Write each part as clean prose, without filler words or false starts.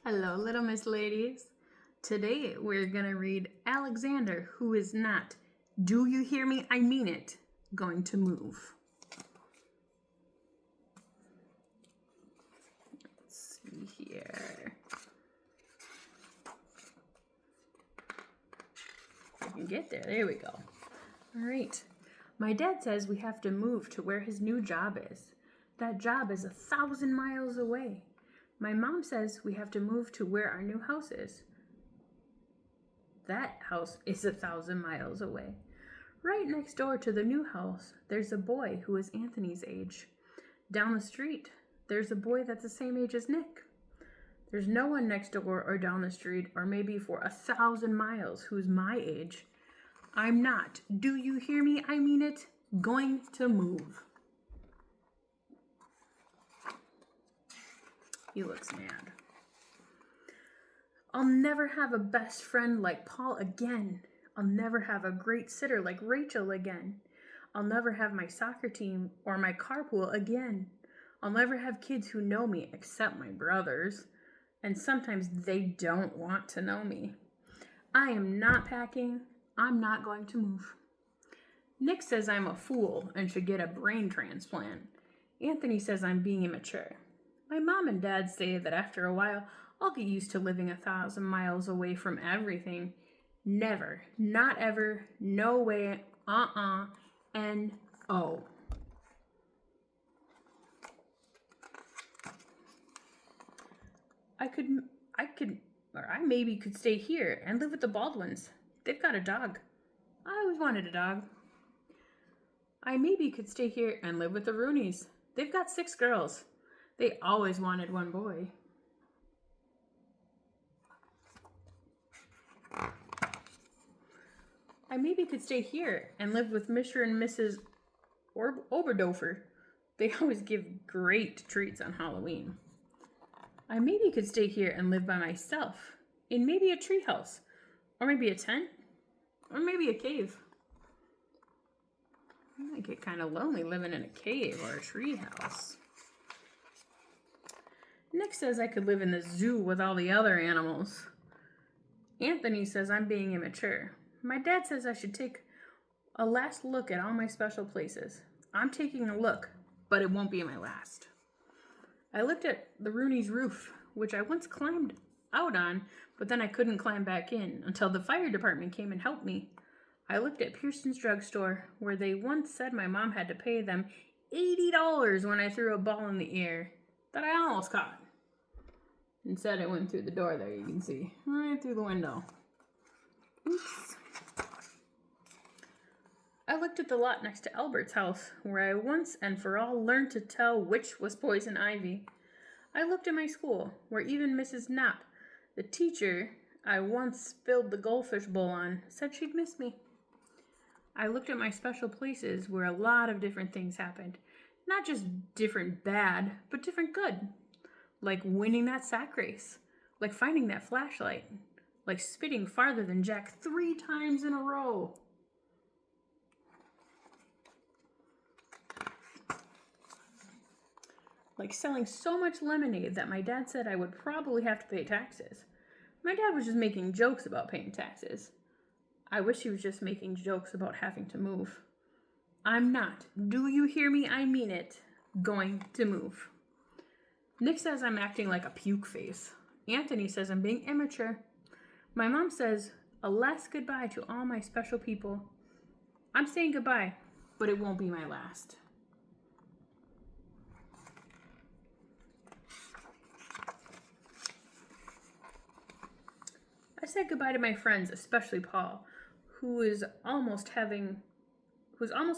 Hello, little Miss Ladies. Today we're going to read Alexander, who is not, do you hear me? I mean it, going to move. Let's see here. I can get there. There we go. All right. My dad says we have to move to where his new job is. That job is 1,000 miles away. My mom says we have to move to where our new house is. That house is 1,000 miles away. Right next door to the new house, there's a boy who is Anthony's age. Down the street, there's a boy that's the same age as Nick. There's no one next door or down the street or maybe for 1,000 miles who's my age. I'm not, do you hear me? I mean it, going to move. He looks mad. I'll never have a best friend like Paul again. I'll never have a great sitter like Rachel again. I'll never have my soccer team or my carpool again. I'll never have kids who know me except my brothers. And sometimes they don't want to know me. I am not packing. I'm not going to move. Nick says I'm a fool and should get a brain transplant. Anthony says I'm being immature. My mom and dad say that after a while, I'll get used to living 1,000 miles away from everything. Never, not ever, no way, N-O. I maybe could stay here and live with the Baldwins. They've got a dog. I always wanted a dog. I maybe could stay here and live with the Rooneys. They've got 6 girls. They always wanted one boy. I maybe could stay here and live with Mr. and Mrs. Oberdorfer. They always give great treats on Halloween. I maybe could stay here and live by myself in maybe a treehouse, or maybe a tent, or maybe a cave. I might get kind of lonely living in a cave or a treehouse. Nick says I could live in the zoo with all the other animals. Anthony says I'm being immature. My dad says I should take a last look at all my special places. I'm taking a look, but it won't be my last. I looked at the Rooney's roof, which I once climbed out on, but then I couldn't climb back in until the fire department came and helped me. I looked at Pearson's drugstore, where they once said my mom had to pay them $80 when I threw a ball in the air that I almost caught. Instead, it went through the door there, you can see. Right through the window. Oops. I looked at the lot next to Albert's house, where I once and for all learned to tell which was poison ivy. I looked at my school, where even Mrs. Knapp, the teacher I once spilled the goldfish bowl on, said she'd miss me. I looked at my special places where a lot of different things happened. Not just different bad, but different good. Like winning that sack race. Like finding that flashlight. Like spitting farther than Jack 3 times in a row. Like selling so much lemonade that my dad said I would probably have to pay taxes. My dad was just making jokes about paying taxes. I wish he was just making jokes about having to move. I'm not, do you hear me? I mean it, going to move. Nick says I'm acting like a puke face. Anthony says I'm being immature. My mom says a last goodbye to all my special people. I'm saying goodbye, but it won't be my last. I said goodbye to my friends, especially Paul, who's almost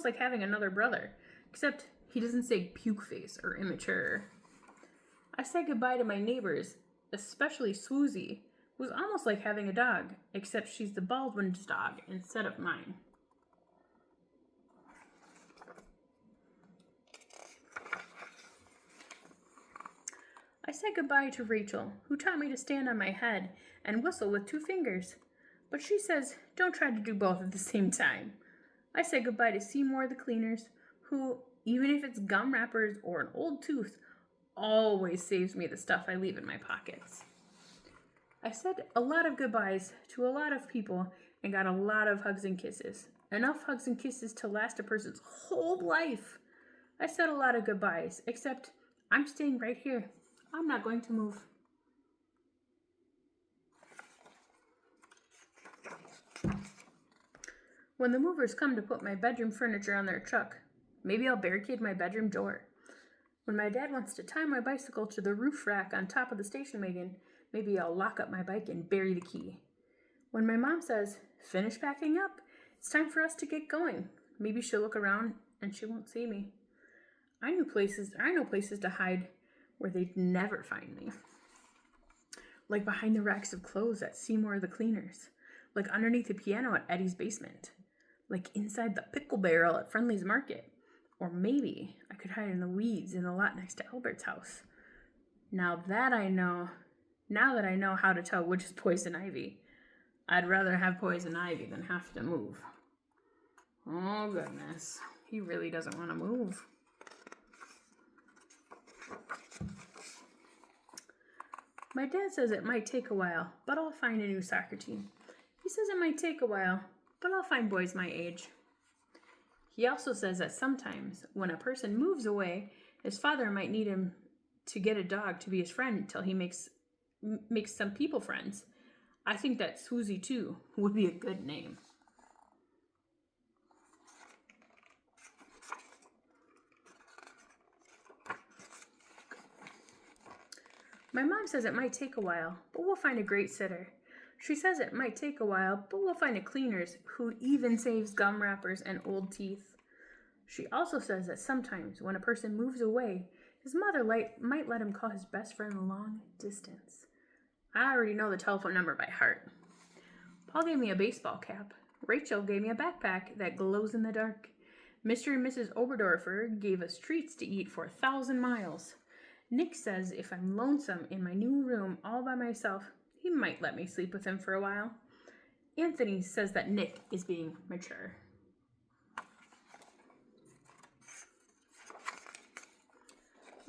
like having another brother, except he doesn't say puke face or immature. I said goodbye to my neighbors, especially Swoozie, who's almost like having a dog, except she's the Baldwin's dog instead of mine. I said goodbye to Rachel, who taught me to stand on my head and whistle with 2 fingers. But she says, don't try to do both at the same time. I said goodbye to Seymour the cleaners, who, even if it's gum wrappers or an old tooth, always saves me the stuff I leave in my pockets. I said a lot of goodbyes to a lot of people and got a lot of hugs and kisses. Enough hugs and kisses to last a person's whole life. I said a lot of goodbyes, except I'm staying right here. I'm not going to move. When the movers come to put my bedroom furniture on their truck, maybe I'll barricade my bedroom door. When my dad wants to tie my bicycle to the roof rack on top of the station wagon, maybe I'll lock up my bike and bury the key. When my mom says, "Finish packing up, it's time for us to get going," maybe she'll look around and she won't see me. I know places to hide where they'd never find me. Like behind the racks of clothes at Seymour the Cleaners. Like underneath the piano at Eddie's basement. Like inside the pickle barrel at Friendly's Market. Or maybe I could hide in the weeds in the lot next to Albert's house. Now that I know how to tell which is poison ivy, I'd rather have poison ivy than have to move. Oh goodness, he really doesn't want to move. My dad says it might take a while, but I'll find a new soccer team. He says it might take a while, but I'll find boys my age. He also says that sometimes when a person moves away, his father might need him to get a dog to be his friend until he makes some people friends. I think that Susie too would be a good name. My mom says it might take a while, but we'll find a great sitter. She says it might take a while, but we'll find a cleaners who even saves gum wrappers and old teeth. She also says that sometimes when a person moves away, his mother might let him call his best friend long distance. I already know the telephone number by heart. Paul gave me a baseball cap. Rachel gave me a backpack that glows in the dark. Mr. and Mrs. Oberdorfer gave us treats to eat for 1,000 miles. Nick says if I'm lonesome in my new room all by myself, he might let me sleep with him for a while. Anthony says that Nick is being mature.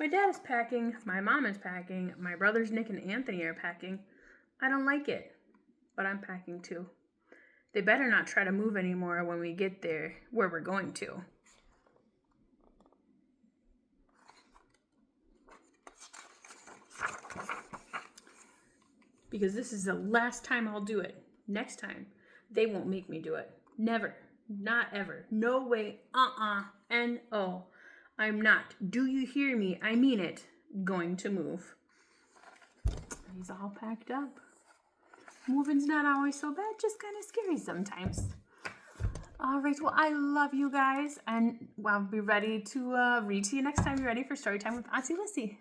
My dad is packing, my mom is packing, my brothers Nick and Anthony are packing. I don't like it, but I'm packing too. They better not try to move anymore when we get there where we're going to. Because this is the last time I'll do it. Next time, they won't make me do it. Never. Not ever. No way. N-O. I'm not. Do you hear me? I mean it. Going to move. He's all packed up. Moving's not always so bad. Just kind of scary sometimes. All right. Well, I love you guys. And I'll be ready to read to you next time you're ready for Storytime with Auntie Lissy.